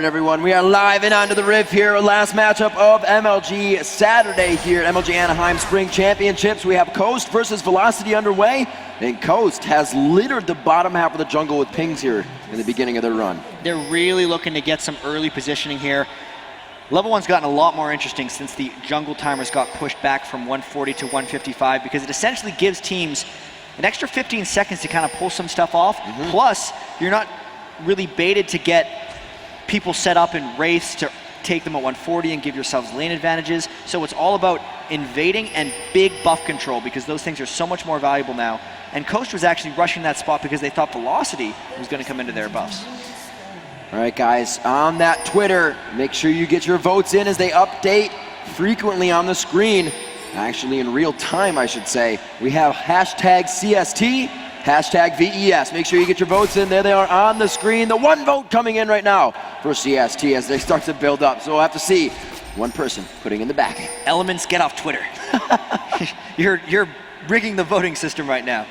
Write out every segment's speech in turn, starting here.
Alright everyone, we are live and onto the Rift here. Last matchup of MLG Saturday here at MLG Anaheim Spring Championships. We have Coast versus Velocity underway, and Coast has littered the bottom half of the jungle with pings here in the beginning of their run. They're really looking to get some early positioning here. Level 1's gotten a lot more interesting since the jungle timers got pushed back from 140 to 155 because it essentially gives teams an extra 15 seconds to kind of pull some stuff off. Plus, you're not really baited to get people set up in wraiths to take them at 140 and give yourselves lane advantages. So it's all about invading and big buff control because those things are so much more valuable now. And Coast was actually rushing that spot because they thought Velocity was going to come into their buffs. All right, guys, on that Twitter, make sure you get your votes in as they update frequently on the screen. Actually, in real time, I should say. We have hashtag CST, hashtag VES. Make sure you get your votes in. There they are on the screen. The one vote coming in right now for CST as they start to build up. So we'll have to see one person putting in the back. Elements, get off Twitter. You're rigging the voting system right now.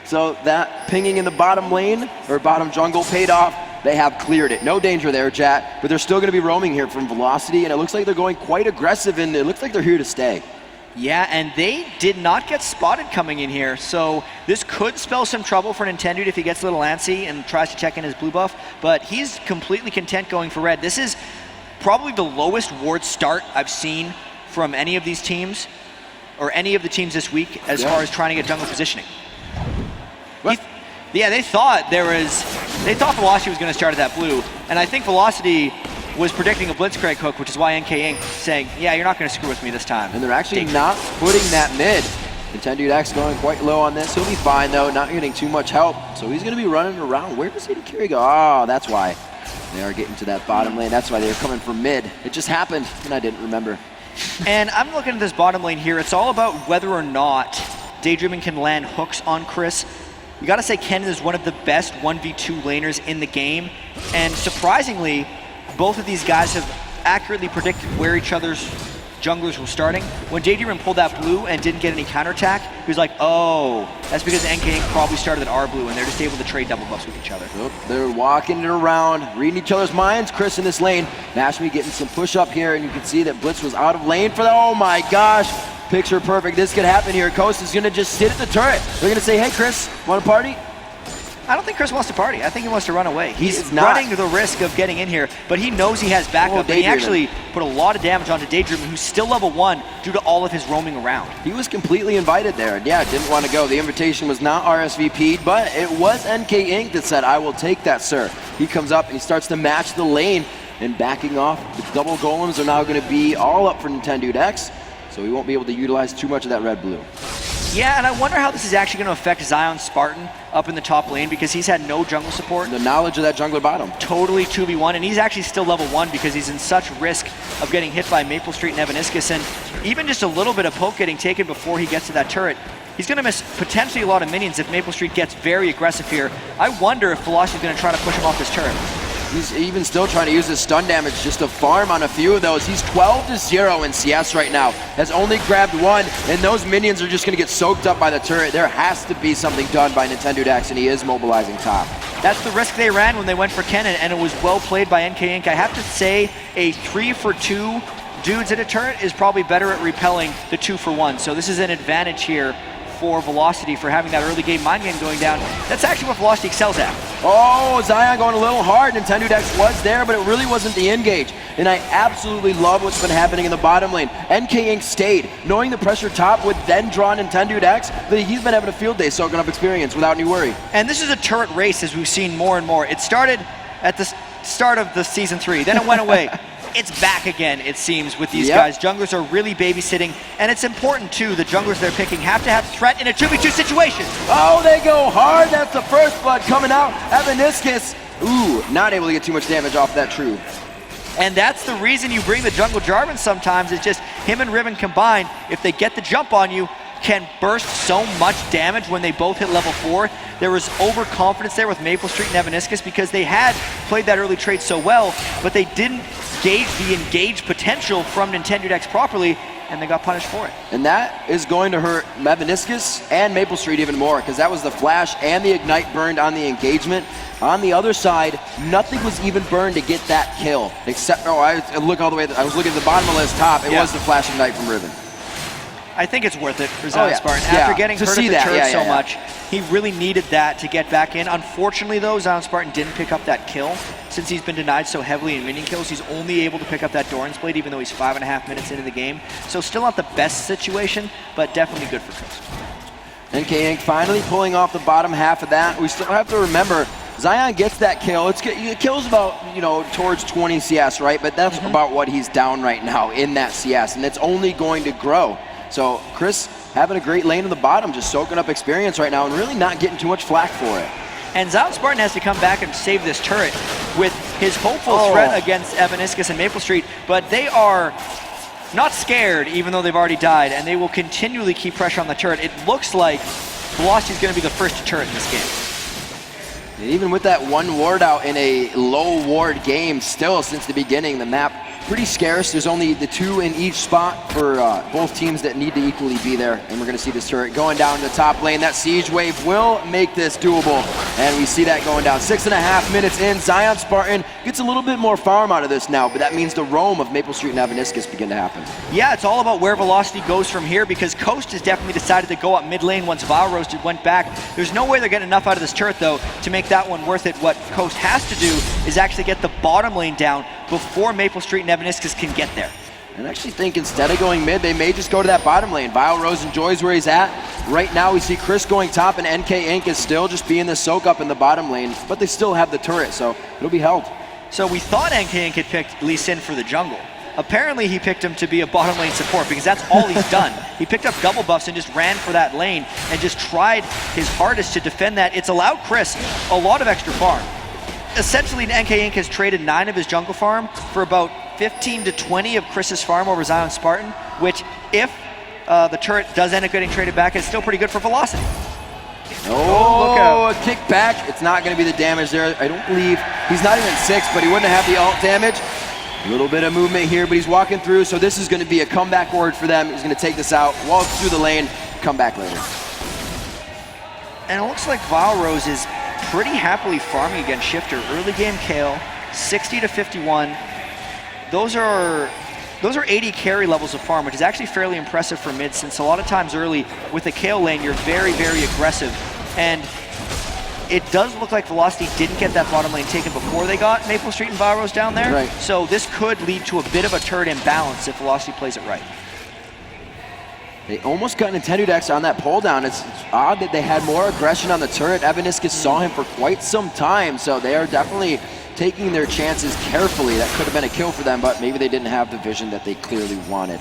So that pinging in the bottom lane, or bottom jungle, paid off. They have cleared it. No danger there, chat. But they're still going to be roaming here from Velocity, and it looks like they're going quite aggressive, and it looks like they're here to stay. Yeah, and they did not get spotted coming in here, so this could spell some trouble for Nintendo if he gets a little antsy and tries to check in his blue buff, but he's completely content going for red. This is probably the lowest ward start I've seen from any of these teams, or any of the teams this week, as far as trying to get jungle positioning. They thought Velocity was going to start at that blue, and I think Velocity was predicting a Blitzcrank hook, which is why NK Inc. saying, yeah, you're not going to screw with me this time. And they're actually not putting that mid. Nintendo X going quite low on this. He'll be fine though, not getting too much help. So he's going to be running around. Where does AD Carry go? Oh, that's why. They are getting to that bottom lane. That's why they're coming from mid. It just happened, and I didn't remember. And I'm looking at this bottom lane here. It's all about whether or not Daydreaming can land hooks on Chris. You gotta say Ken is one of the best 1v2 laners in the game, and surprisingly, both of these guys have accurately predicted where each other's junglers were starting. When Daydream pulled that blue and didn't get any counterattack, he was like, oh, that's because NK Inc. probably started at our blue and they're just able to trade double buffs with each other. Yep, they're walking it around, reading each other's minds. Chris in this lane, Nashmi getting some push up here, and you can see that Blitz was out of lane for the, oh my gosh. Picture perfect. This could happen here. Coast is going to just sit at the turret. They're going to say, hey, Chris, want to party? I don't think Chris wants to party. I think he wants to run away. He's running the risk of getting in here, but he knows he has backup. And he actually put a lot of damage onto Daydream, who's still level 1 due to all of his roaming around. He was completely invited there. And yeah, didn't want to go. The invitation was not RSVP'd, but it was NK Inc. that said, I will take that, sir. He comes up and he starts to match the lane and backing off. The double golems are now going to be all up for Nintendo X. So we won't be able to utilize too much of that red-blue. Yeah, and I wonder how this is actually going to affect Zion Spartan up in the top lane because he's had no jungle support. The knowledge of that jungler bottom. Totally 2v1, and he's actually still level 1 because he's in such risk of getting hit by Maple Street and Evaniscus, and even just a little bit of poke getting taken before he gets to that turret. He's going to miss potentially a lot of minions if Maple Street gets very aggressive here. I wonder if Velocity's going to try to push him off this turret. He's even still trying to use his stun damage just to farm on a few of those. He's 12-0 in CS right now. Has only grabbed one, and those minions are just going to get soaked up by the turret. There has to be something done by Nintendo X, and he is mobilizing top. That's the risk they ran when they went for Ken, and it was well played by NK Inc. I have to say a 3-for-2 dudes at a turret is probably better at repelling the 2-for-1. So this is an advantage here for Velocity for having that early game mind game going down. That's actually what Velocity excels at. Oh, Zion going a little hard. Nintendo X was there, but it really wasn't the engage. And I absolutely love what's been happening in the bottom lane. NK Inc. stayed. Knowing the pressure top would then draw Nintendo X, but he's been having a field day soaking up experience without any worry. And this is a turret race as we've seen more and more. It started at the start of the Season 3, then it went away. It's back again, it seems, with these guys. Junglers are really babysitting, and it's important, too. The junglers they're picking have to have threat in a 2v2 situation. Oh, they go hard. That's the first blood coming out. Evaniscus, ooh, not able to get too much damage off that true. And that's the reason you bring the jungle Jarvan sometimes. It's just him and Riven combined, if they get the jump on you, can burst so much damage when they both hit level 4. There was overconfidence there with Maple Street and Evaniscus because they had played that early trade so well, but they didn't gauge the engage potential from Nintendo X properly, and they got punished for it. And that is going to hurt Mevaniscus and Maple Street even more, because that was the flash and the ignite burned on the engagement. On the other side, nothing was even burned to get that kill, except, I look all the way, I was looking at the bottom of the list top, it was the flash ignite from Riven. I think it's worth it for Zion Spartan. After getting hurt at the turret so much, he really needed that to get back in. Unfortunately though, Zion Spartan didn't pick up that kill. Since he's been denied so heavily in minion kills, he's only able to pick up that Doran's Blade even though he's 5.5 minutes into the game. So still not the best situation, but definitely good for Coast. NK Inc. finally pulling off the bottom half of that. We still have to remember, Zion gets that kill. It kills about, towards 20 CS, right? But that's about what he's down right now in that CS, and it's only going to grow. So Chris having a great lane in the bottom, just soaking up experience right now and really not getting too much flack for it. And Zion Spartan has to come back and save this turret with his hopeful threat against Mevaniscus and Maple Street, but they are not scared even though they've already died, and they will continually keep pressure on the turret. It looks like Velocity is going to be the first to turret in this game. And even with that one ward out in a low ward game still since the beginning, the map pretty scarce. There's only the 2 in each spot for both teams that need to equally be there. And we're going to see this turret going down the top lane. That siege wave will make this doable. And we see that going down. 6.5 minutes in. Zion Spartan gets a little bit more farm out of this now, but that means the roam of Maple Street and Mevaniscus begin to happen. Yeah, it's all about where Velocity goes from here, because Coast has definitely decided to go up mid lane once Vile Roasted went back. There's no way they're getting enough out of this turret, though, to make that one worth it. What Coast has to do is actually get the bottom lane down before Maple Street and Mevaniscus can get there. And I actually think instead of going mid, they may just go to that bottom lane. Vile Rose enjoys where he's at. Right now we see Chris going top, and NK Inc. is still just being the soak up in the bottom lane, but they still have the turret, so it'll be held. So we thought NK Inc. had picked Lee Sin for the jungle. Apparently he picked him to be a bottom lane support, because that's all he's done. He picked up double buffs and just ran for that lane and just tried his hardest to defend that. It's allowed Chris a lot of extra farm. Essentially, NK Inc. has traded 9 of his jungle farm for about 15 to 20 of Chris's farm over Zion Spartan, which, if the turret does end up getting traded back, is still pretty good for Velocity. Oh, look out. A kick back. It's not going to be the damage there. I don't believe, he's not even 6, but he wouldn't have the ult damage. A little bit of movement here, but he's walking through, so this is going to be a comeback ward for them. He's going to take this out, walk through the lane, come back later. And it looks like Vile Rose is pretty happily farming against Shifter. Early game Kale, 60 to 51. Those are 80 carry levels of farm, which is actually fairly impressive for mid, since a lot of times early with the Kale lane, you're very, very aggressive. And it does look like Velocity didn't get that bottom lane taken before they got Maple Street and Vile Rose down there. Right. So this could lead to a bit of a turret imbalance if Velocity plays it right. They almost got Nintendo Dex on that pull down. It's odd that they had more aggression on the turret. Mevaniscus saw him for quite some time, so they are definitely taking their chances carefully. That could have been a kill for them, but maybe they didn't have the vision that they clearly wanted.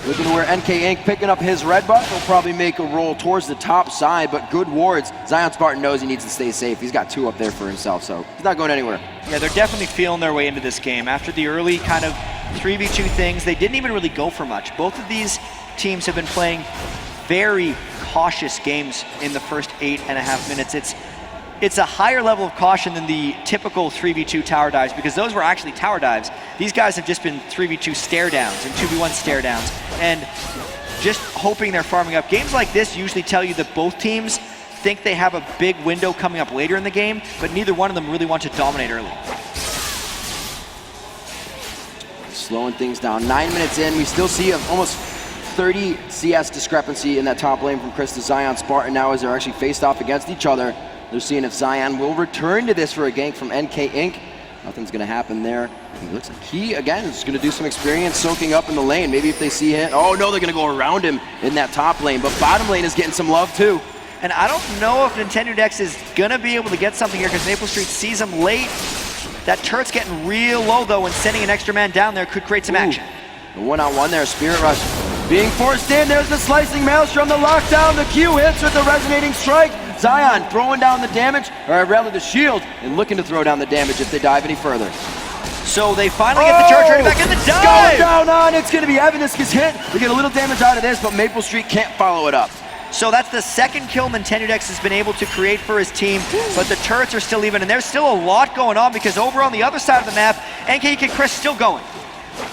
Looking to where NK Inc. picking up his red buff. He'll probably make a roll towards the top side, but good wards. Zion Spartan knows he needs to stay safe. He's got 2 up there for himself, so he's not going anywhere. Yeah, they're definitely feeling their way into this game. After the early kind of 3v2 things, they didn't even really go for much. Both of these teams have been playing very cautious games in the first 8.5 minutes. It's a higher level of caution than the typical 3v2 tower dives, because those were actually tower dives. These guys have just been 3v2 stare downs and 2v1 stare downs, and just hoping they're farming up. Games like this usually tell you that both teams think they have a big window coming up later in the game, but neither one of them really want to dominate early. Slowing things down. 9 minutes in, we still see almost 30 CS discrepancy in that top lane from Chris to Zion Spartan now as they're actually faced off against each other. They're seeing if Zion will return to this for a gank from NK Inc. Nothing's going to happen there. He looks like he, again, is going to do some experience soaking up in the lane. Maybe if they see him. Oh, no, they're going to go around him in that top lane. But bottom lane is getting some love, too. And I don't know if Nintendo Dex is going to be able to get something here, because Maple Street sees him late. That turret's getting real low, though, and sending an extra man down there could create some action. The one-on-one there, Spirit Rush being forced in. There's the slicing maelstrom, the lockdown, the Q hits with the resonating strike. Zion throwing down the damage, or rather the shield, and looking to throw down the damage if they dive any further. So they finally get the charge ready back in the dive! Going down on, it's going to be Mevaniscus hit. We get a little damage out of this, but Maple Street can't follow it up. So that's the second kill Nintendo Dex has been able to create for his team, but the turrets are still even, and there's still a lot going on, because over on the other side of the map, NK and Chris still going.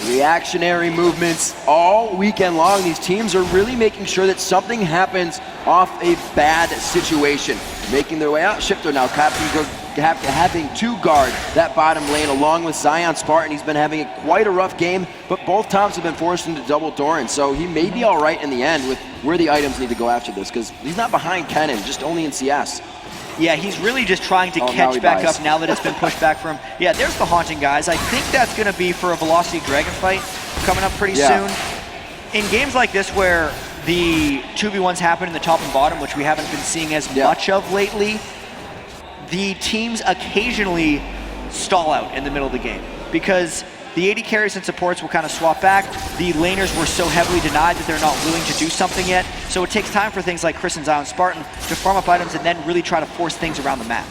Reactionary movements all weekend long. These teams are really making sure that something happens off a bad situation. Making their way out. Shifter now having to guard that bottom lane along with Zion Spartan. He's been having quite a rough game, but both times have been forced into double Doran, so he may be all right in the end with where the items need to go after this, because he's not behind Kennen, just only in CS. Yeah, he's really just trying to catch back up now that it's been pushed back for him. Yeah, there's the Haunting, guys. I think that's going to be for a Velocity Dragon fight coming up pretty soon. In games like this where the 2v1s happen in the top and bottom, which we haven't been seeing as much of lately, the teams occasionally stall out in the middle of the game because the AD carries and supports will kind of swap back. The laners were so heavily denied that they're not willing to do something yet. So it takes time for things like Chris and Zion Spartan to farm up items and then really try to force things around the map.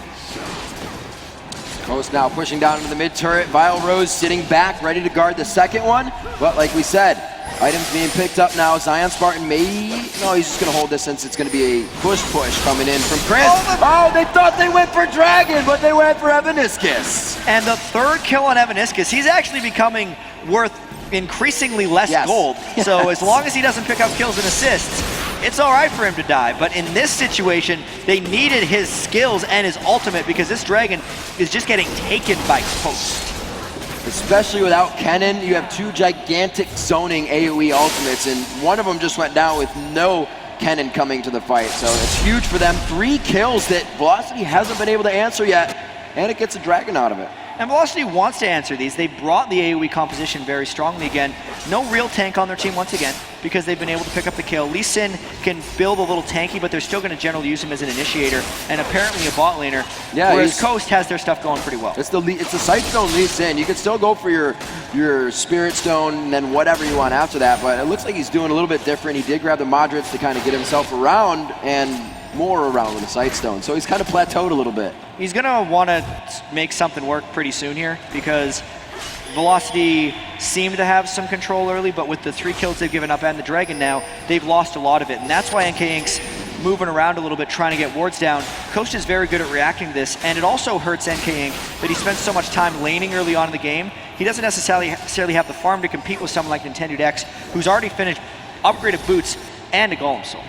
Coast now pushing down into the mid turret. Vile Rose sitting back, ready to guard the second one. But like we said, items being picked up now. Zion Spartan no, he's just gonna hold this since it's gonna be a push coming in from Chris. Oh, they thought they went for Dragon, but they went for Evaniscus. And the third kill on Evaniscus, he's actually becoming worth increasingly less gold. So as long as he doesn't pick up kills and assists, it's all right for him to die. But in this situation, they needed his skills and his ultimate because this Dragon is just getting taken by Coast. Especially without Kennen, you have two gigantic zoning AoE ultimates, and one of them just went down with no Kennen coming to the fight. So it's huge for them. 3 kills that Velocity hasn't been able to answer yet, and it gets a Dragon out of it. And Velocity wants to answer these. They brought the AoE composition very strongly again. No real tank on their team once again because they've been able to pick up the kill. Lee Sin can build a little tanky, but they're still going to generally use him as an initiator and apparently a bot laner. Yeah, whereas Coast has their stuff going pretty well. It's the Sight Stone Lee Sin. You can still go for your Spirit Stone and then whatever you want after that, but it looks like he's doing a little bit different. He did grab the Modrits to kind of get himself around and more around with the Sight Stone. So he's kind of plateaued a little bit. He's going to want to make something work pretty soon here because Velocity seemed to have some control early, but with the 3 kills they've given up and the Dragon now, they've lost a lot of it. And that's why NK Inc.'s moving around a little bit, trying to get wards down. Coast is very good at reacting to this, and it also hurts NK Inc. that he spends so much time laning early on in the game. He doesn't necessarily have the farm to compete with someone like Nintendo X, who's already finished upgraded boots and a Golem Soul.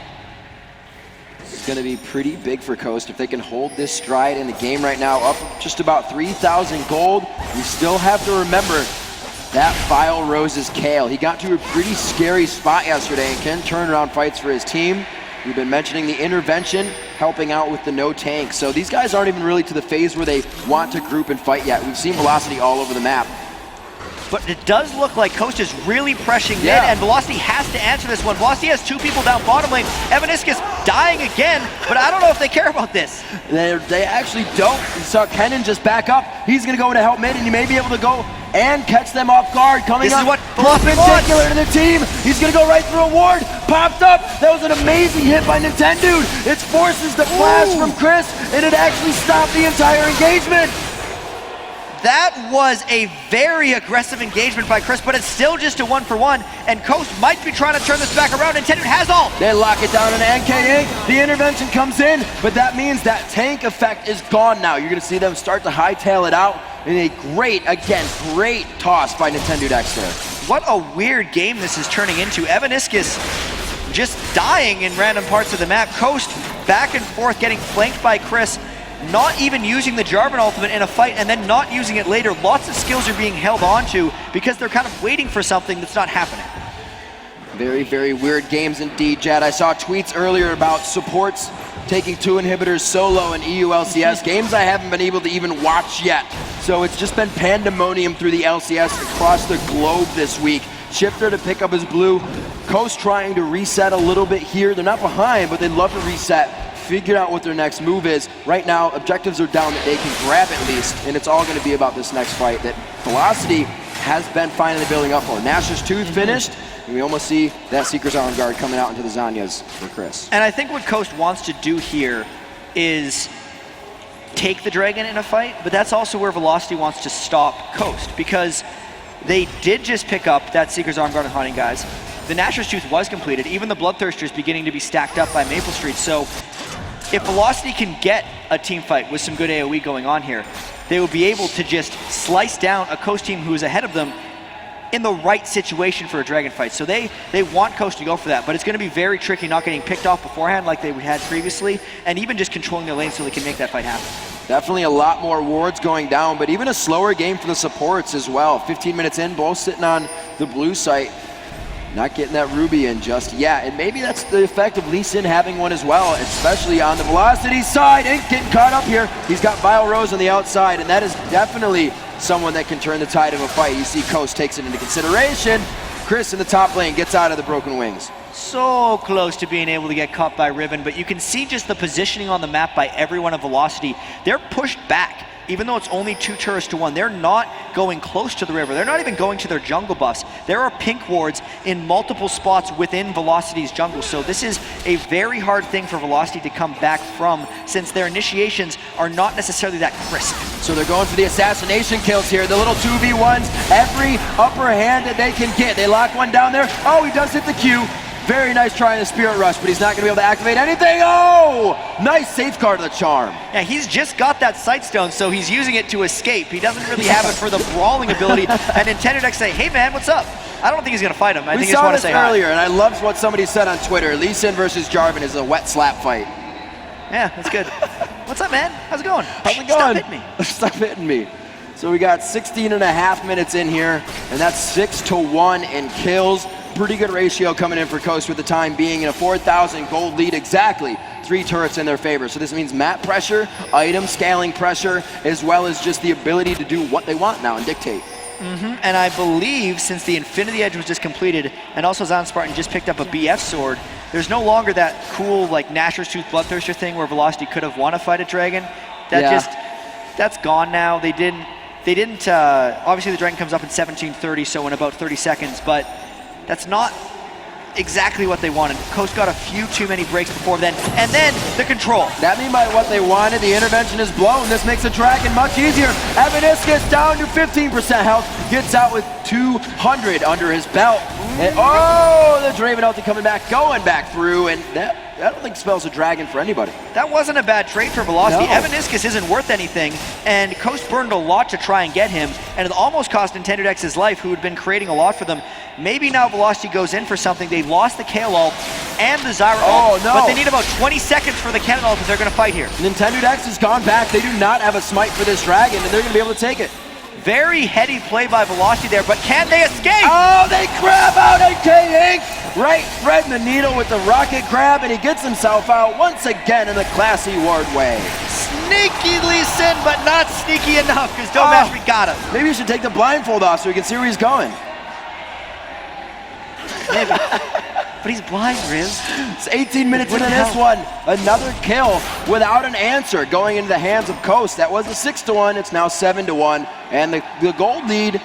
It's going to be pretty big for Coast if they can hold this stride in the game right now, up just about 3,000 gold. We still have to remember that Vile Rose's Kale. He got to a pretty scary spot yesterday and can turn around fights for his team. We've been mentioning the intervention, helping out with the no tank. So these guys aren't even really to the phase where they want to group and fight yet. We've seen Velocity all over the map. But it does look like Coast is really pressing mid, and Velocity has to answer this one. Velocity has 2 people down bottom lane. Evaniscus dying again, but I don't know if they care about this. They actually don't. You saw Kennen just back up. He's going to go in to help mid, and you may be able to go and catch them off guard. Coming this up, is what Velocity perpendicular to the team. He's going to go right through a ward. Popped up. That was an amazing hit by Nintendo. It forces the flash from Chris, and it actually stopped the entire engagement. That was a very aggressive engagement by Chris, but it's still just a 1-for-1, and Coast might be trying to turn this back around. Nintendo has ult. They lock it down on NK Inc. The intervention comes in, but that means that tank effect is gone now. You're going to see them start to hightail it out in a great toss by Nintendo Dexter. What a weird game this is turning into. Evaniscus just dying in random parts of the map. Coast back and forth getting flanked by Chris. Not even using the Jarvan ultimate in a fight and then not using it later. Lots of skills are being held on to because they're kind of waiting for something that's not happening. Very, very weird games indeed, Jad. I saw tweets earlier about supports taking 2 inhibitors solo in EU LCS, games I haven't been able to even watch yet. So it's just been pandemonium through the LCS across the globe this week. Shifter to pick up his blue. Coast trying to reset a little bit here. They're not behind, but they'd love to reset. Figure out what their next move is. Right now, objectives are down that they can grab at least, and it's all going to be about this next fight that Velocity has been finally building up for. Nashor's Tooth finished, and we almost see that Seeker's Arm Guard coming out into the Zanyas for Chris. And I think what Coast wants to do here is take the Dragon in a fight, but that's also where Velocity wants to stop Coast, because they did just pick up that Seeker's Arm Guard and Haunting, guys. The Nashor's Tooth was completed. Even the Bloodthirster is beginning to be stacked up by Maple Street. So if Velocity can get a team fight with some good AoE going on here, they will be able to just slice down a Coast team who is ahead of them in the right situation for a Dragon fight. So they want Coast to go for that, but it's going to be very tricky not getting picked off beforehand like they had previously, and even just controlling their lane so they can make that fight happen. Definitely a lot more wards going down, but even a slower game for the supports as well. 15 minutes in, both sitting on the blue site. Not getting that Ruby in just yet, and maybe that's the effect of Lee Sin having one as well, especially on the Velocity side. Ink getting caught up here. He's got Vile Rose on the outside, and that is definitely someone that can turn the tide of a fight. You see Coast takes it into consideration. Chris in the top lane gets out of the Broken Wings. So close to being able to get caught by Ribbon, but you can see just the positioning on the map by everyone of Velocity. They're pushed back. Even though it's only 2 turrets to 1, they're not going close to the river. They're not even going to their jungle buffs. There are pink wards in multiple spots within Velocity's jungle, so this is a very hard thing for Velocity to come back from, since their initiations are not necessarily that crisp. So they're going for the assassination kills here, the little 2v1s, every upper hand that they can get. They lock one down there. Oh, he does hit the Q. Very nice try in the Spirit Rush, but he's not going to be able to activate anything. Oh! Nice safeguard of the charm. Yeah, he's just got that Sightstone, so he's using it to escape. He doesn't really have it for the brawling ability. And Nintendo say, hey man, what's up? I don't think he's going to fight him. I think he just want to say hi. We saw this earlier, and I loved what somebody said on Twitter. Lee Sin versus Jarvan is a wet slap fight. Yeah, that's good. What's up, man? How's it going? How's it going? Stop hitting me. Stop hitting me. So we got 16.5 minutes in here, and that's 6-1 in kills. Pretty good ratio coming in for Coast with the time being in a 4,000 gold lead exactly. 3 turrets in their favor. So this means map pressure, item scaling pressure, as well as just the ability to do what they want now and dictate. And I believe since the Infinity Edge was just completed, and also Zion Spartan just picked up a BF sword, there's no longer that cool like Nashor's Tooth Bloodthirster thing where Velocity could have won a fight at Dragon. That's gone now. They didn't obviously the Dragon comes up in 17:30, so in about 30 seconds, but that's not exactly what they wanted. Coast got a few too many breaks before then, and then the control. That means by what they wanted, the intervention is blown. This makes the Dragon much easier. Evaniscus down to 15% health, gets out with 200 under his belt. And, oh, the Draven ulti coming back, going back through, and that I don't think spells a Dragon for anybody. That wasn't a bad trade for Velocity. No. Evaniscus isn't worth anything, and Coast burned a lot to try and get him, and it almost cost Nintendo his life, who had been creating a lot for them. Maybe now Velocity goes in for something. They lost the Kayle ult and the Zyra ult, but they need about 20 seconds for the Kennen ult if they're going to fight here. Nintendo has gone back. They do not have a smite for this Dragon, and they're going to be able to take it. Very heady play by Velocity there, but can they escape? Oh, they grab out AK Ink! Right, threading the needle with the rocket grab, and he gets himself out once again in the classy ward way. Sneaky Lee Sin, but not sneaky enough, because Don't Mastery got him. Maybe you should take the blindfold off so we can see where he's going. Maybe. But he's blind, Riz. It's 18 minutes into this one. Another kill without an answer going into the hands of Coast. That was a 6-1. It's now 7-1. And the gold lead,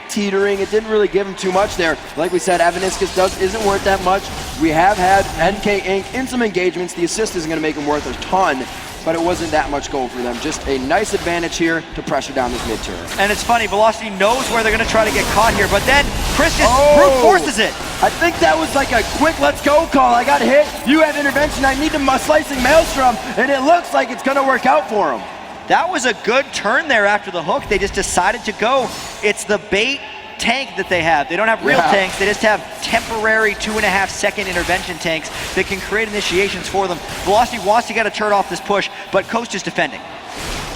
teetering. It didn't really give him too much there. Like we said, Evaniscus isn't worth that much. We have had NK Inc. in some engagements. The assist isn't going to make him worth a ton, but it wasn't that much gold for them. Just a nice advantage here to pressure down this mid turret. And it's funny, Velocity knows where they're going to try to get caught here, but then Chris just brute forces it. I think that was like a quick let's go call. I got hit, you have intervention, I need a slicing maelstrom, and it looks like it's going to work out for him. That was a good turn there after the hook. They just decided to go. It's the bait tank that they have. They don't have real tanks. They just have temporary 2.5-second intervention tanks that can create initiations for them. Velocity wants to get a turret off this push, but Coast is defending.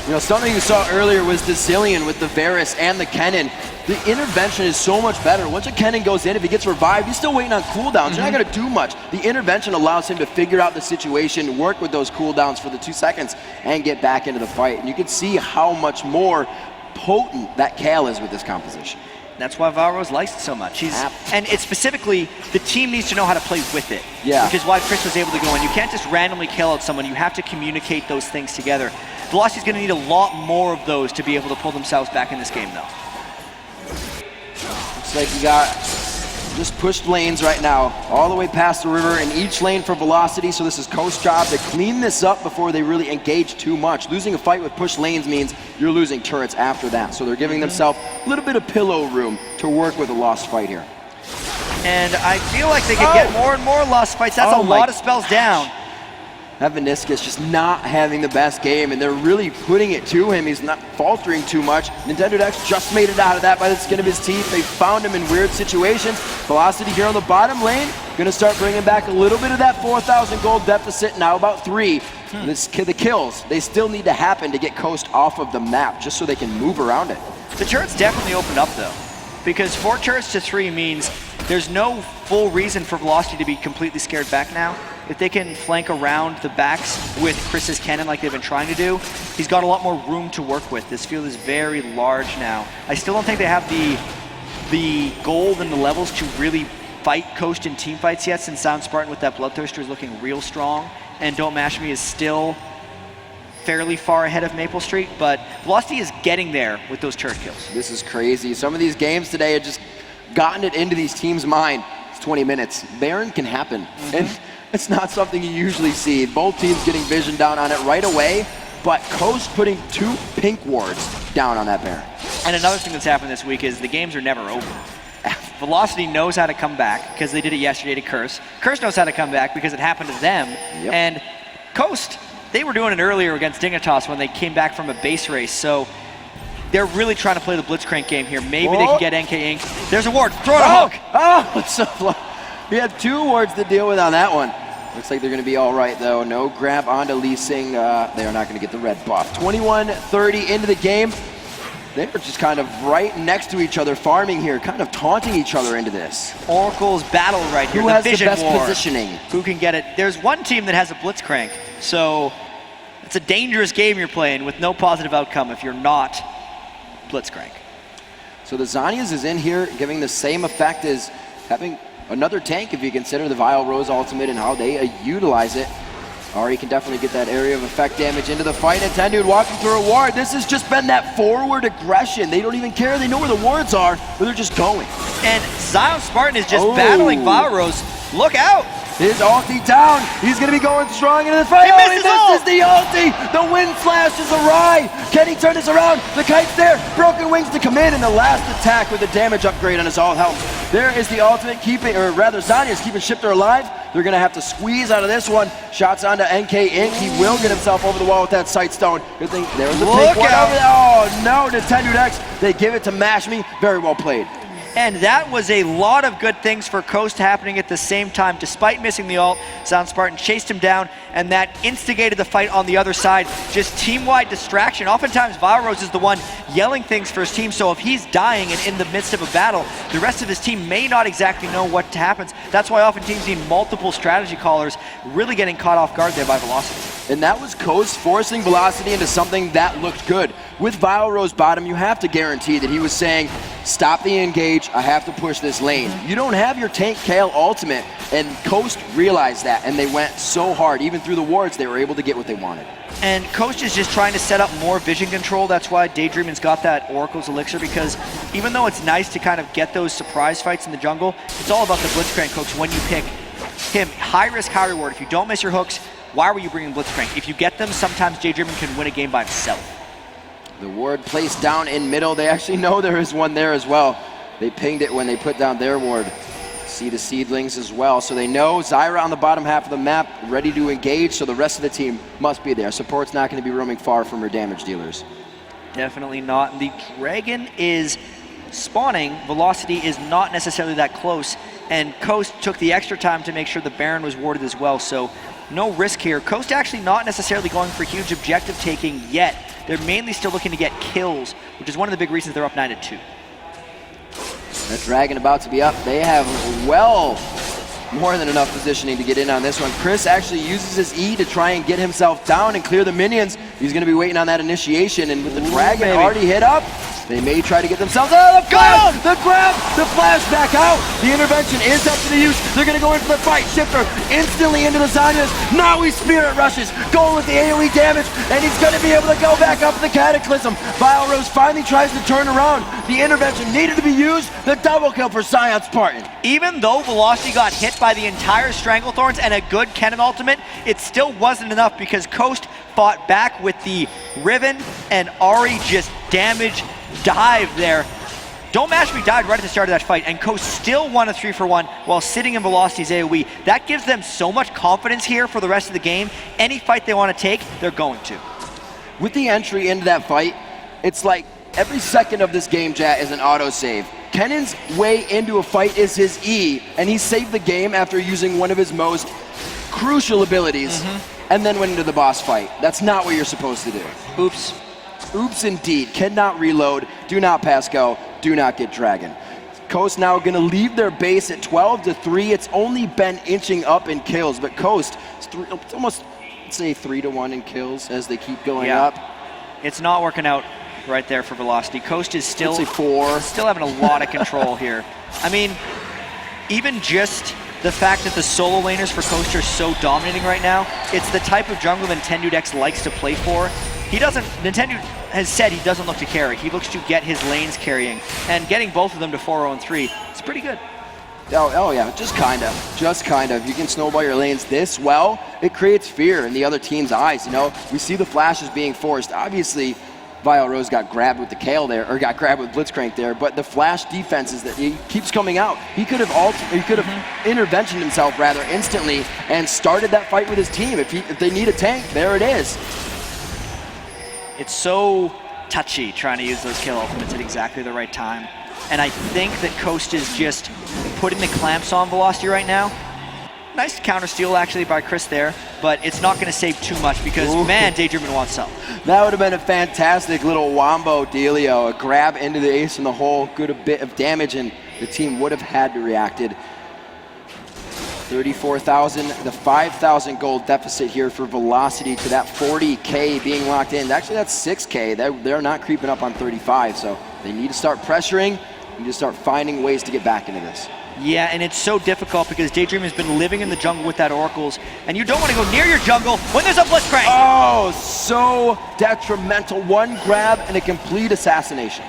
You know, something you saw earlier was the Zillion with the Varus and the Kennen. The intervention is so much better. Once a Kennen goes in, if he gets revived, he's still waiting on cooldowns. You're not going to do much. The intervention allows him to figure out the situation, work with those cooldowns for the 2 seconds, and get back into the fight. And you can see how much more potent that Kayle is with this composition. That's why Valro's likes it so much. And it's specifically, the team needs to know how to play with it. Yeah. Which is why Chris was able to go in. You can't just randomly kill out someone. You have to communicate those things together. Velocity's going to need a lot more of those to be able to pull themselves back in this game, though. Looks like you got just pushed lanes right now, all the way past the river in each lane for Velocity, so this is Coast's job to clean this up before they really engage too much. Losing a fight with pushed lanes means you're losing turrets after that, so they're giving themselves a little bit of pillow room to work with a lost fight here. And I feel like they could get more and more lost fights. That's a lot of spells down. have Meniscus just not having the best game, and they're really putting it to him. He's not faltering too much. Nintendo Dex just made it out of that by the skin of his teeth. They found him in weird situations. Velocity here on the bottom lane, gonna start bringing back a little bit of that 4,000 gold deficit, now about 3. The kills, they still need to happen to get Coast off of the map, just so they can move around it. The turret's definitely opened up though, because 4 turrets to 3 means there's no full reason for Velocity to be completely scared back now. If they can flank around the backs with Chris's cannon like they've been trying to do, he's got a lot more room to work with. This field is very large now. I still don't think they have the gold and the levels to really fight Coast in team fights yet, since Sound Spartan with that Bloodthirster is looking real strong, and Don't Mash Me is still fairly far ahead of Maple Street, but Velocity is getting there with those turret kills. This is crazy. Some of these games today have just gotten it into these teams' mind. It's 20 minutes. Baron can happen. And it's not something you usually see. Both teams getting vision down on it right away, but Coast putting 2 pink wards down on that Baron. And another thing that's happened this week is the games are never over. Velocity knows how to come back because they did it yesterday to Curse. Curse knows how to come back because it happened to them. Yep. And Coast, they were doing it earlier against Dignitas when they came back from a base race. So they're really trying to play the Blitzcrank game here. Maybe they can get NK Inc. There's a ward. Throw it a hook. Oh, it's so low. We had 2 wards to deal with on that one. Looks like they're going to be all right, though. No grab onto Lee Sing. They are not going to get the red buff. 21-30 into the game. They were just kind of right next to each other, farming here, kind of taunting each other into this. Oracle's battle right here. Who has the best positioning? Who can get it? There's one team that has a Blitzcrank, so it's a dangerous game you're playing with no positive outcome if you're not Blitzcrank. So the Zhonya's is in here, giving the same effect as having another tank if you consider the Vile Rose ultimate and how they utilize it. Ari can definitely get that area of effect damage into the fight. And Tendude walking through a ward. This has just been that forward aggression. They don't even care. They know where the wards are, but they're just going. And Zion Spartan is just battling Vile Rose. Look out! His ulti down. He's going to be going strong into the fight. He misses the ulti. The wind flash is awry. Can he turn this around? The kite's there. Broken wings to come in, and the last attack with the damage upgrade on his all health. There is the ultimate keeping, or rather Zanya's keeping Shifter alive. They're going to have to squeeze out of this one. Shots onto NK Inc. He will get himself over the wall with that sight stone. Good thing there was a pink one over there. Oh no, Nintendo Dex. They give it to Mash Me. Very well played. And that was a lot of good things for Coast happening at the same time. Despite missing the ult, Sound Spartan chased him down, and that instigated the fight on the other side. Just team-wide distraction. Oftentimes, Vile Rose is the one yelling things for his team, so if he's dying and in the midst of a battle, the rest of his team may not exactly know what happens. That's why often teams need multiple strategy callers, really getting caught off guard there by Velocity. And that was Coast forcing Velocity into something that looked good. With Vile Rose bottom, you have to guarantee that he was saying, stop the engage, I have to push this lane. You don't have your tank Kale ultimate, and Coast realized that, and they went so hard. Even through the wards, they were able to get what they wanted. And Coast is just trying to set up more vision control. That's why Daydreaming's got that Oracle's Elixir, because even though it's nice to kind of get those surprise fights in the jungle, it's all about the Blitzcrank hooks when you pick him. High risk, high reward. If you don't miss your hooks, why were you bringing Blitzcrank? If you get them, sometimes Daydreaming can win a game by himself. The ward placed down in middle. They actually know there is one there as well. They pinged it when they put down their ward. See the seedlings as well. So they know Zyra on the bottom half of the map, ready to engage, so the rest of the team must be there. Support's not going to be roaming far from her damage dealers. Definitely not. The Dragon is spawning. Velocity is not necessarily that close, and Coast took the extra time to make sure the Baron was warded as well, so no risk here. Coast actually not necessarily going for huge objective taking yet. They're mainly still looking to get kills, which is one of the big reasons they're up 9-2. That Dragon about to be up. They have well more than enough positioning to get in on this one. Chris actually uses his E to try and get himself down and clear the minions. He's going to be waiting on that initiation, and with the Dragon already hit up, they may try to get themselves out of the flash, the grab, the flash back out. The intervention is up to the use. They're going to go in for the fight. Shifter instantly into the Zanyas. Now he Spirit Rushes, going with the AoE damage, and he's going to be able to go back up the Cataclysm. Vile Rose finally tries to turn around. The intervention needed to be used. The double kill for Zion Spartan. Even though Velocity got hit by the entire Stranglethorns and a good Cannon ultimate, it still wasn't enough because Coast fought back with the Riven, and Ari just dive there. Don't Mash Me died right at the start of that fight, and Coast still won a 3-for-1 while sitting in Velocity's AoE. That gives them so much confidence here for the rest of the game. Any fight they want to take, they're going to. With the entry into that fight, it's like every second of this game, chat, is an autosave. Kennan's way into a fight is his E, and he saved the game after using one of his most crucial abilities, and then went into the boss fight. That's not what you're supposed to do. Oops. Oops indeed. Cannot reload, do not pass go, do not get dragon. Coast now gonna leave their base at 12-3. It's only been inching up in kills, but Coast is it's almost, let's say 3-1 in kills as they keep going up. It's not working out right there for Velocity. Coast is still, let's say 4. Still having a lot of control here. I mean, even just the fact that the solo laners for Coast are so dominating right now, it's the type of jungle Nintendo X likes to play for. Nintendo has said he doesn't look to carry. He looks to get his lanes carrying, and getting both of them to 4-0-3, it's pretty good. Oh yeah, just kind of. You can snowball your lanes this well, it creates fear in the other team's eyes, you know? We see the flashes being forced. Obviously, Vile Rose got grabbed with the Kale there, or got grabbed with Blitzcrank there, but the flash defenses that he keeps coming out. He could have interventioned himself rather instantly and started that fight with his team. If they need a tank, there it is. It's so touchy trying to use those kill ultimates at exactly the right time. And I think that Coast is just putting the clamps on Velocity right now. Nice counter steal actually by Chris there, but it's not going to save too much because, man, Daydreamin wants some. That would have been a fantastic little wombo dealio, a grab into the ace in the hole, good a bit of damage, and the team would have had to reacted. 34,000, the 5,000 gold deficit here for Velocity to that 40K being locked in. Actually, that's 6K. They're not creeping up on 35, so they need to start pressuring. They need to start finding ways to get back into this. Yeah, and it's so difficult because Daydream has been living in the jungle with that Oracles, and you don't want to go near your jungle when there's a Blitzcrank. Oh, so detrimental. One grab and a complete assassination.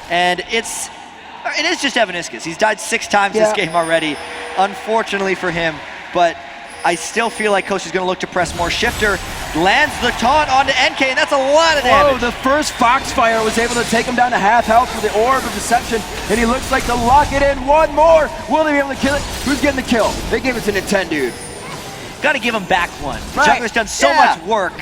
And it is just Evaniscus. He's died 6 times this game already, unfortunately for him, but I still feel like Coast is going to look to press more. Shifter lands the taunt onto NK, and that's a lot of damage. Oh, the first Foxfire was able to take him down to half health with the Orb of Deception, and he looks like to lock it in. One more. Will they be able to kill it? Who's getting the kill? They gave it to Nintendo. Got to give him back one. Right. Jungler's done so much work.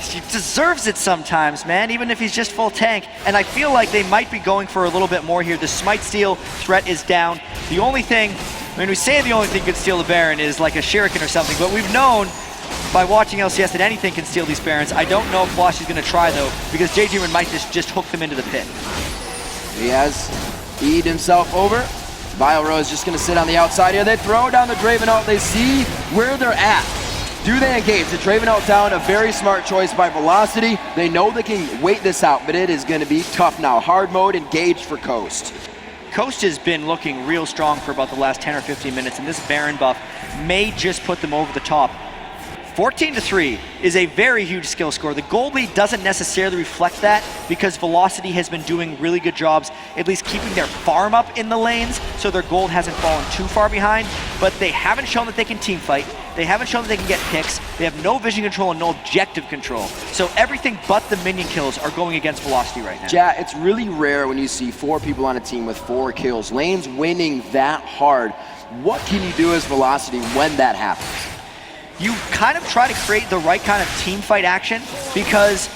He deserves it sometimes, man, even if he's just full tank. And I feel like they might be going for a little bit more here. The Smite Steal threat is down. The only thing, when we say the only thing could steal the Baron is like a Shuriken or something, but we've known by watching LCS that anything can steal these Barons. I don't know if Velocity's going to try, though, because JJ might just hook them into the pit. He has E'd himself over. Vile Rose just going to sit on the outside here. They throw down the Draven ult. They see where they're at. Do they engage? The Draven ult down, a very smart choice by Velocity. They know they can wait this out, but it is going to be tough now. Hard mode engaged for Coast. Coast has been looking real strong for about the last 10 or 15 minutes, and this Baron buff may just put them over the top. 14-3 is a very huge skill score. The gold lead doesn't necessarily reflect that because Velocity has been doing really good jobs at least keeping their farm up in the lanes so their gold hasn't fallen too far behind, but they haven't shown that they can team fight. They haven't shown that they can get picks. They have no vision control and no objective control. So everything but the minion kills are going against Velocity right now. Yeah, it's really rare when you see 4 people on a team with 4 kills. Lanes winning that hard. What can you do as Velocity when that happens? You kind of try to create the right kind of team fight action because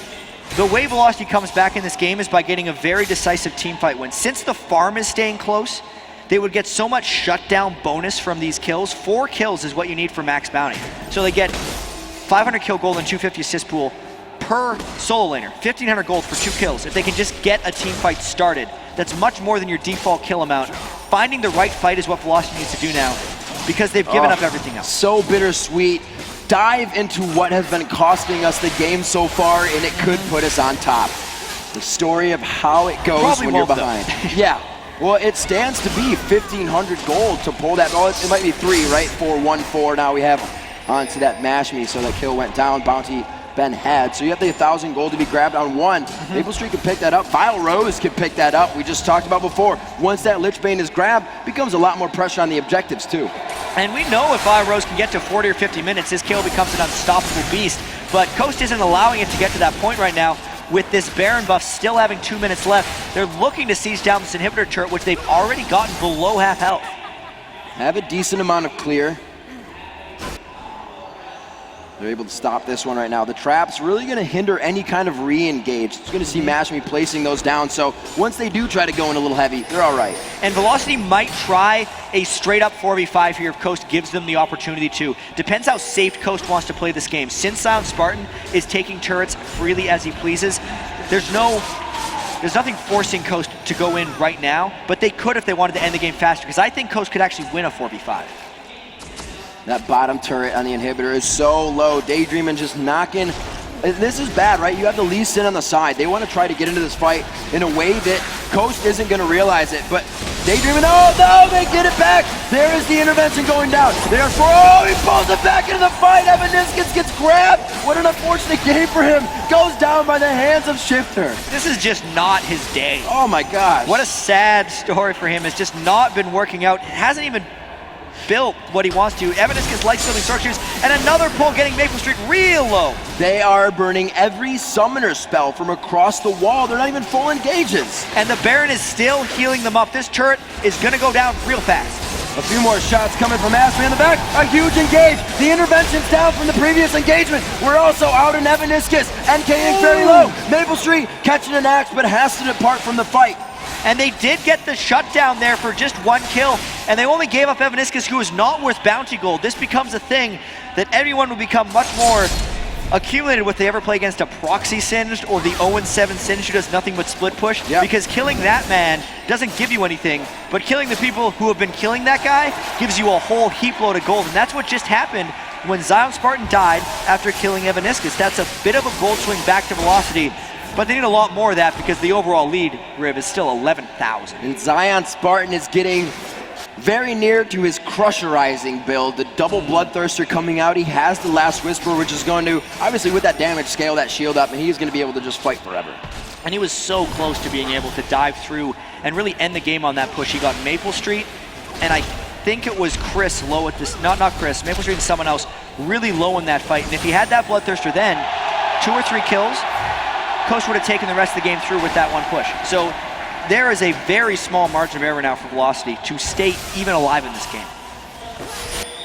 the way Velocity comes back in this game is by getting a very decisive team fight win. Since the farm is staying close, they would get so much shutdown bonus from these kills. 4 kills is what you need for max bounty. So they get 500 kill gold and 250 assist pool per solo laner, 1,500 gold for 2 kills. If they can just get a team fight started, that's much more than your default kill amount. Finding the right fight is what Velocity needs to do now because they've given up everything else. So bittersweet. Dive into what has been costing us the game so far, and it could put us on top. The story of how it goes Probably when you're behind. Yeah. Well, it stands to be 1,500 gold to pull that. Oh, it might be 3, right? 4-1-4. Now we have onto that Mash Me, so that kill went down. Bounty Ben had. So you have the 1,000 gold to be grabbed on 1. Maple Street can pick that up. Vile Rose can pick that up. We just talked about before. Once that Lich Bane is grabbed, becomes a lot more pressure on the objectives too. And we know if Vile Rose can get to 40 or 50 minutes, his kill becomes an unstoppable beast. But Coast isn't allowing it to get to that point right now. with this Baron buff still having 2 minutes left, they're looking to siege down this inhibitor turret, which they've already gotten below half health. Have a decent amount of clear. They're able to stop this one right now. The trap's really going to hinder any kind of re-engage. It's going to see Mashmi placing those down, so once they do try to go in a little heavy, they're all right. And Velocity might try a straight-up 4v5 here if Coast gives them the opportunity to. Depends how safe Coast wants to play this game. Since Silent Spartan is taking turrets freely as he pleases, there's nothing forcing Coast to go in right now, but they could if they wanted to end the game faster, because I think Coast could actually win a 4v5. That bottom turret on the inhibitor is so low. Daydreaming just knocking. This is bad, right? You have the Lee Sin on the side. They want to try to get into this fight in a way that Coast isn't going to realize it. But Daydreaming, oh no, they get it back. There is the intervention going down. Oh, he pulls it back into the fight. Evaniscus gets grabbed. What an unfortunate game for him. Goes down by the hands of Shifter. This is just not his day. Oh my gosh. What a sad story for him. It's just not been working out. It hasn't even built what he wants to. Evaniscus light stealing structures, and another pull getting Maple Street real low. They are burning every summoner spell from across the wall. They're not even full engages. And the Baron is still healing them up. This turret is gonna go down real fast. A few more shots coming from Ashley in the back. A huge engage. The intervention's down from the previous engagement. We're also out in Evaniscus. NKing very low. Maple Street catching an axe, but has to depart from the fight. And they did get the shutdown there for just 1 kill, and they only gave up Evaniscus, who is not worth bounty gold. This becomes a thing that everyone will become much more accumulated with they ever play against a proxy Singed or the 0-7 Singed who does nothing but split push. Yep. Because killing that man doesn't give you anything, but killing the people who have been killing that guy gives you a whole heap load of gold. And that's what just happened when Zion Spartan died after killing Evaniscus. That's a bit of a gold swing back to Velocity. But they need a lot more of that because the overall lead, Riv, is still 11,000. And Zion Spartan is getting very near to his crusherizing build. The double Bloodthirster coming out. He has the Last Whisper, which is going to, obviously with that damage, scale that shield up, and he's going to be able to just fight forever. And he was so close to being able to dive through and really end the game on that push. He got Maple Street, and I think it was Chris low at this, not Chris, Maple Street and someone else really low in that fight. And if he had that Bloodthirster then, 2 or 3 kills, Coast would have taken the rest of the game through with that one push. So there is a very small margin of error now for Velocity to stay even alive in this game.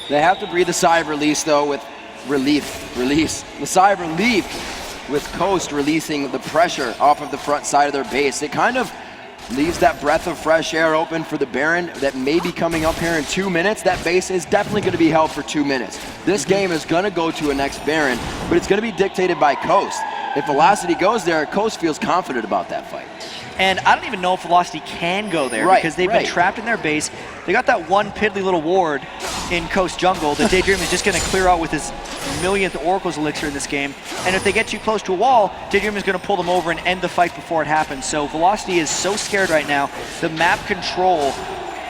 They have to breathe a sigh of release though with the sigh of relief with Coast releasing the pressure off of the front side of their base. It kind of leaves that breath of fresh air open for the Baron that may be coming up here in 2 minutes. That base is definitely going to be held for 2 minutes. This game is going to go to a next Baron, but it's going to be dictated by Coast. If Velocity goes there, Coast feels confident about that fight. And I don't even know if Velocity can go there because they've been trapped in their base. They got that one piddly little ward in Coast Jungle that Daydream is just going to clear out with his millionth Oracle's Elixir in this game. And if they get too close to a wall, Daydream is going to pull them over and end the fight before it happens. So Velocity is so scared right now. The map control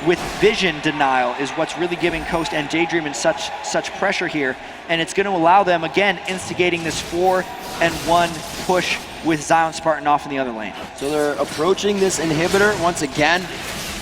with vision denial is what's really giving Coast and Daydream in such pressure here. And it's going to allow them, again, instigating this 4-1 push with Zion Spartan off in the other lane. So they're approaching this inhibitor once again.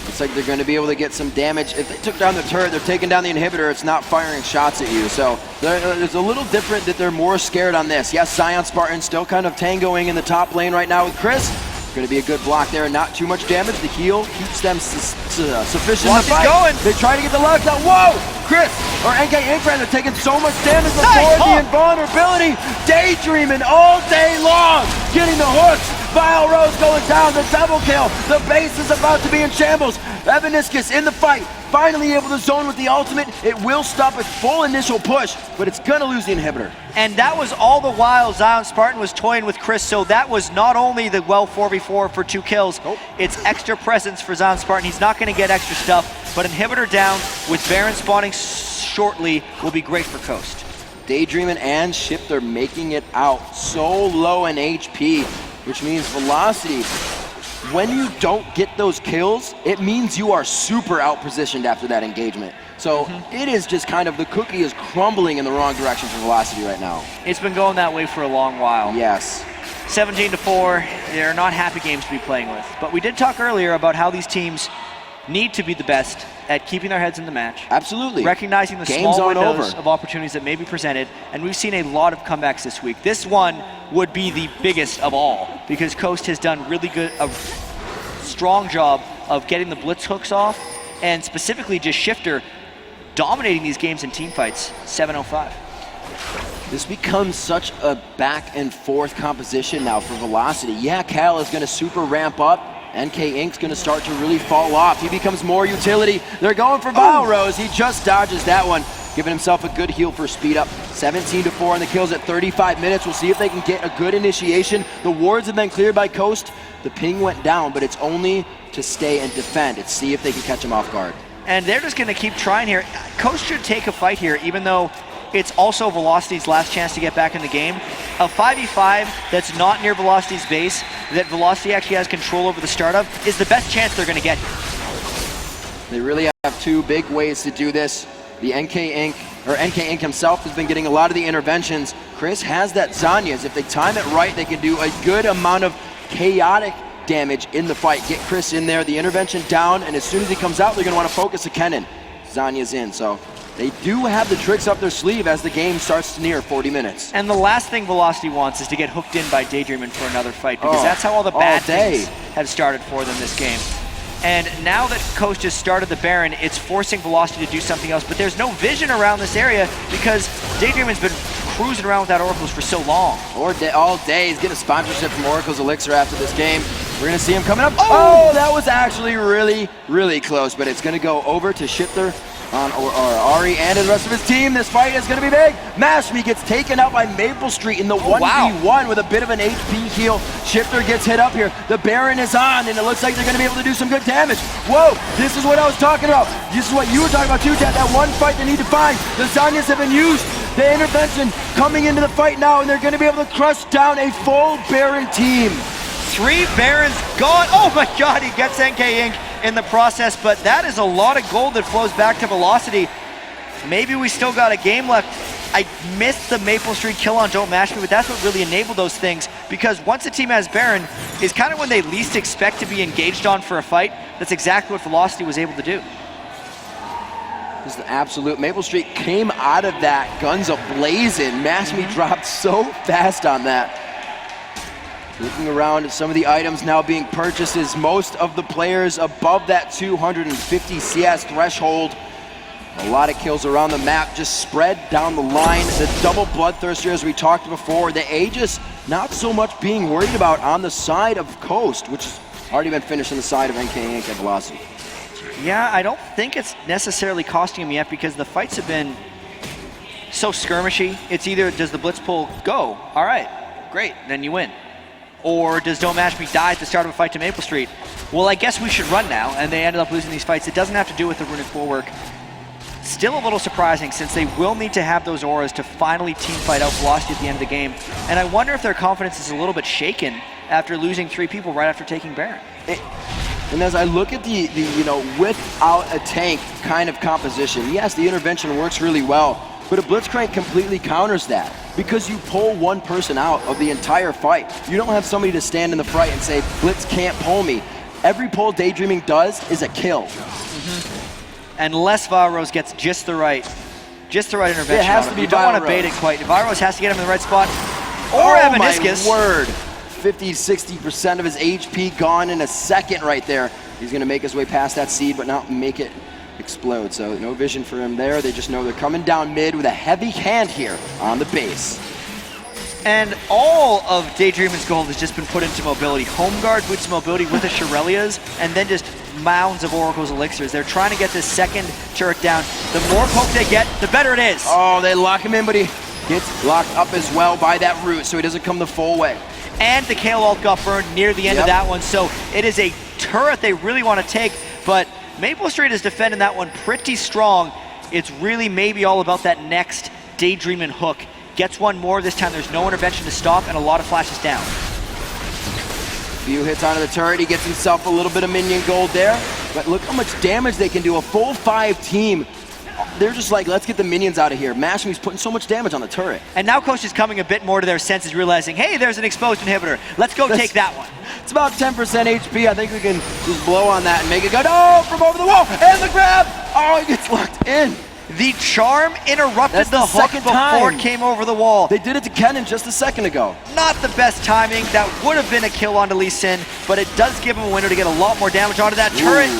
Looks like they're going to be able to get some damage. If they took down the turret, they're taking down the inhibitor. It's not firing shots at you. So there's a little different that they're more scared on this. Yes, Zion Spartan still kind of tangoing in the top lane right now with Chris. Going to be a good block there, not too much damage. The heal keeps them sufficient to fight. Going. They try to get the lockdown. Whoa! Chris, or NK Inkbrand are taking so much damage before the invulnerability. Daydreaming all day long, getting the hooks. Vile Rose going down, the double kill. The base is about to be in shambles. Evaniscus in the fight, finally able to zone with the ultimate. It will stop a full initial push, but it's gonna lose the inhibitor. And that was all the while Zion Spartan was toying with Chris, so that was not only the 4v4 for 2 kills, it's extra presence for Zion Spartan. He's not gonna get extra stuff, but inhibitor down with Baron spawning shortly will be great for Coast. Daydreaming and Shifter making it out so low in HP, which means Velocity, when you don't get those kills, it means you are super out-positioned after that engagement. So it is just kind of, the cookie is crumbling in the wrong direction for Velocity right now. It's been going that way for a long while. Yes. 17-4, they're not happy games to be playing with. But we did talk earlier about how these teams need to be the best at keeping their heads in the match. Absolutely. Recognizing the Games small aren't windows over. of opportunities that may be presented, and we've seen a lot of comebacks this week. This one would be the biggest of all because Coast has done a strong job of getting the blitz hooks off, and specifically just Shifter dominating these games in team fights, 7-0-5. This becomes such a back and forth composition now for Velocity. Yeah, Cal is going to super ramp up. NK Inc.'s going to start to really fall off. He becomes more utility. They're going for Valrose. He just dodges that one, giving himself a good heal for speed up. 17-4 on the kills at 35 minutes. We'll see if they can get a good initiation. The wards have been cleared by Coast. The ping went down, but it's only to stay and defend. It's see if they can catch him off guard. And they're just going to keep trying here. Coast should take a fight here, even though it's also Velocity's last chance to get back in the game. A 5v5 that's not near Velocity's base, that Velocity actually has control over the start of, is the best chance they're going to get. They really have two big ways to do this. The NK Inc. himself has been getting a lot of the interventions. Chris has that Zanya's. If they time it right, they can do a good amount of chaotic damage in the fight. Get Chris in there, the intervention down, and as soon as he comes out, they're going to want to focus the Kennen. Zanya's in, so they do have the tricks up their sleeve as the game starts to near 40 minutes. And the last thing Velocity wants is to get hooked in by Daydreamin for another fight, because that's how all the bad things have started for them this game. And now that Coast has started the Baron, it's forcing Velocity to do something else, but there's no vision around this area because Daydreamin's been cruising around without Oracles for so long. All day. He's getting a sponsorship from Oracle's Elixir after this game. We're going to see him coming up. Oh, that was actually really, really close, but it's going to go over to Shifter on Ari and the rest of his team. This fight is going to be big. Mashmi gets taken out by Maple Street in the 1v1 with a bit of an HP heal. Shifter gets hit up here. The Baron is on, and it looks like they're going to be able to do some good damage. Whoa, this is what I was talking about. This is what you were talking about too, Ted. That one fight they need to find. The Zanyas have been used. The intervention coming into the fight now, and they're going to be able to crush down a full Baron team. 3 Barons gone. Oh my God, he gets NK Inc. in the process, but that is a lot of gold that flows back to Velocity. Maybe we still got a game left. I missed the Maple Street kill on Don't Mash Me, but that's what really enabled those things, because once a team has Baron, is kind of when they least expect to be engaged on for a fight. That's exactly what Velocity was able to do. This is the absolute. Maple Street came out of that guns a-blazing. Mashmi dropped so fast on that. Looking around at some of the items now being purchased is most of the players above that 250 CS threshold. A lot of kills around the map just spread down the line. The double Bloodthirster, as we talked before, the Aegis not so much being worried about on the side of Coast, which has already been finished on the side of NK Inc. and Velocity. Yeah, I don't think it's necessarily costing him yet because the fights have been so skirmishy. It's either does the blitz pull go, all right, great, then you win. Or does Don't Mash Me die at the start of a fight to Maple Street? Well, I guess we should run now, and they ended up losing these fights. It doesn't have to do with the runic bulwark. Still a little surprising since they will need to have those auras to finally team fight out Velocity at the end of the game. And I wonder if their confidence is a little bit shaken after losing 3 people right after taking Baron. And as I look at the without a tank kind of composition, yes, the intervention works really well, but a Blitzcrank completely counters that because you pull one person out of the entire fight. You don't have somebody to stand in the fight and say, Blitz can't pull me. Every pull Daydreaming does is a kill. Unless Valrose gets just the right intervention. It has to be You don't want to bait it quite. Valrose has to get him in the right spot. Or Evaniscus. Oh my word. 50-60% of his HP gone in a second right there. He's going to make his way past that seed, but not make it explode. So no vision for him there. They just know they're coming down mid with a heavy hand here on the base. And all of Daydreamin's gold has just been put into mobility. Home guard boots mobility with the Shirelias, and then just mounds of Oracle's Elixirs. They're trying to get this second turret down. The more poke they get, the better it is. Oh, they lock him in, but he gets locked up as well by that root, so he doesn't come the full way. And the Kale ult got burned near the end of that one, so it is a turret they really want to take, but Maple Street is defending that one pretty strong. It's really maybe all about that next Daydreamin hook. Gets one more this time. There's no intervention to stop, and a lot of flashes down. Few hits onto the turret. He gets himself a little bit of minion gold there, but look how much damage they can do. A full 5 team they're just like, let's get the minions out of here. Mashmi's putting so much damage on the turret. And now Coach is coming a bit more to their senses, realizing, hey, there's an exposed inhibitor. Let's go take that one. It's about 10% HP. I think we can just blow on that and make it go, no, from over the wall, and the grab. Oh, he gets locked in. The charm interrupted the hook before it came over the wall. They did it to Kennen just a second ago. Not the best timing. That would have been a kill onto Lee Sin, but it does give him a window to get a lot more damage onto that turret.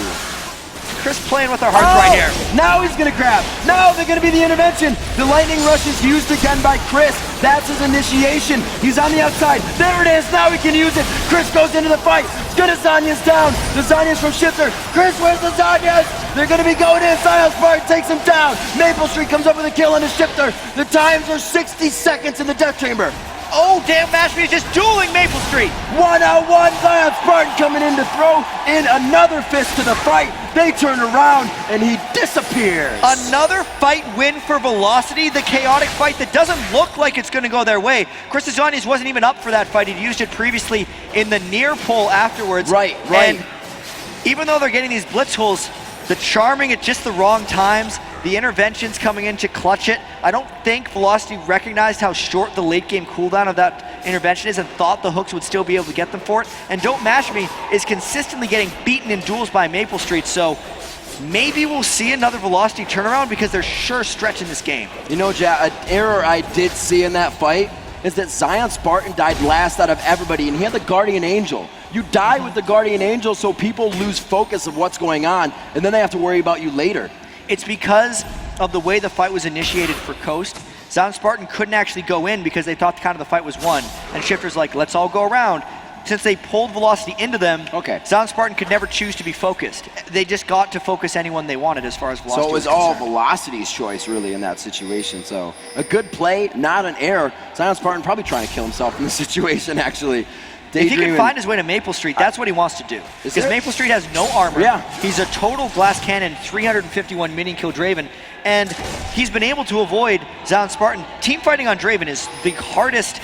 Chris playing with our hearts right here. Now he's gonna grab. Now they're gonna be the intervention. The lightning rush is used again by Chris. That's his initiation. He's on the outside. There it is. Now he can use it. Chris goes into the fight. It's good. Zanya's down. The Zanya's from Shifter. Chris, where's the Zanyas? They're gonna be going in. Zion's part takes him down. Maple Street comes up with a kill on the Shifter. The times are 60 seconds in the death chamber. Oh, damn, Mashmi is just dueling Maple Street. 1-on-1, Zion Spartan coming in to throw in another fist to the fight. They turn around and he disappears. Another fight win for Velocity, the chaotic fight that doesn't look like it's going to go their way. Chris Zanias wasn't even up for that fight. He'd used it previously in the near pull afterwards. Right. And even though they're getting these blitz holes, the charming at just the wrong times, the interventions coming in to clutch it. I don't think Velocity recognized how short the late game cooldown of that intervention is and thought the hooks would still be able to get them for it. And Don't Mash Me is consistently getting beaten in duels by Maple Street, so maybe we'll see another Velocity turnaround because they're sure stretching this game. You know, Jack, an error I did see in that fight is that Zion Spartan died last out of everybody, and he had the Guardian Angel. You die with the Guardian Angel, so people lose focus of what's going on, and then they have to worry about you later. It's because of the way the fight was initiated for Coast. Zion Spartan couldn't actually go in because they thought kind of the fight was won. And Shifter's like, let's all go around. Since they pulled Velocity into them, Zion Spartan could never choose to be focused. They just got to focus anyone they wanted as far as Velocity. So it was all Velocity's choice, really, in that situation. So a good play, not an error. Zion Spartan probably trying to kill himself in this situation, actually. If he can find his way to Maple Street, that's what he wants to do. Because Maple Street has no armor. Yeah. He's a total glass cannon, 351 minion kill Draven, and he's been able to avoid Zion Spartan. Team fighting on Draven is the hardest,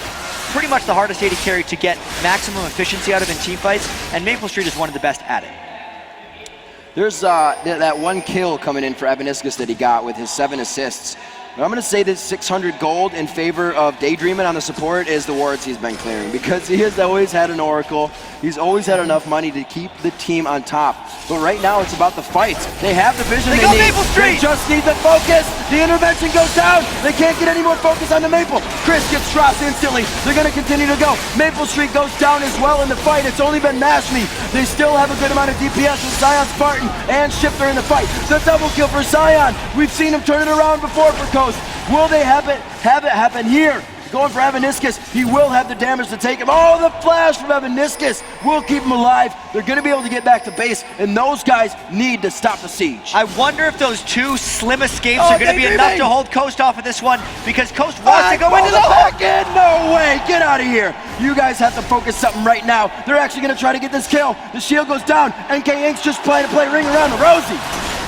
pretty much the hardest AD carry to get maximum efficiency out of in team fights, and Maple Street is one of the best at it. There's that one kill coming in for Evaniscus that he got with his 7 assists. I'm going to say that 600 gold in favor of Daydreamin' on the support is the wards he's been clearing, because he has always had an Oracle. He's always had enough money to keep the team on top. But right now it's about the fights. They have the vision they need. Maple Street! They just need the focus. The intervention goes down. They can't get any more focus on the Maple. Chris gets dropped instantly. They're going to continue to go. Maple Street goes down as well in the fight. It's only been Mashmi. They still have a good amount of DPS with Zion Spartan and Shifter in the fight. The double kill for Zion. We've seen him turn it around before for Coast. Will they have it happen here? Going for Evaniscus, he will have the damage to take him. Oh, the flash from Evaniscus will keep him alive. They're going to be able to get back to base, and those guys need to stop the siege. I wonder if those 2 slim escapes are going to be enough to hold Coast off of this one, because Coast wants to go into the back in. No way, get out of here. You guys have to focus something right now. They're actually going to try to get this kill. The shield goes down. NK Inc.'s just trying to play ring around the Rosie.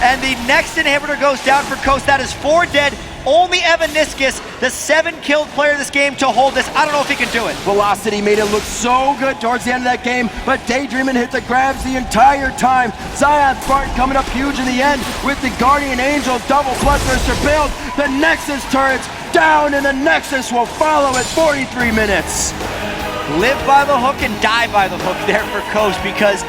And the next inhibitor goes down for Coast. That is 4 dead. Only Evaniscus, the 7-killed player of this game, to hold this. I don't know if he can do it. Velocity made it look so good towards the end of that game, but Daydreamin' hit the grabs the entire time. Zion Spartan coming up huge in the end with the Guardian Angel double bloodthirster build. The Nexus turrets down, and the Nexus will follow at 43 minutes. Live by the hook and die by the hook there for Coast, because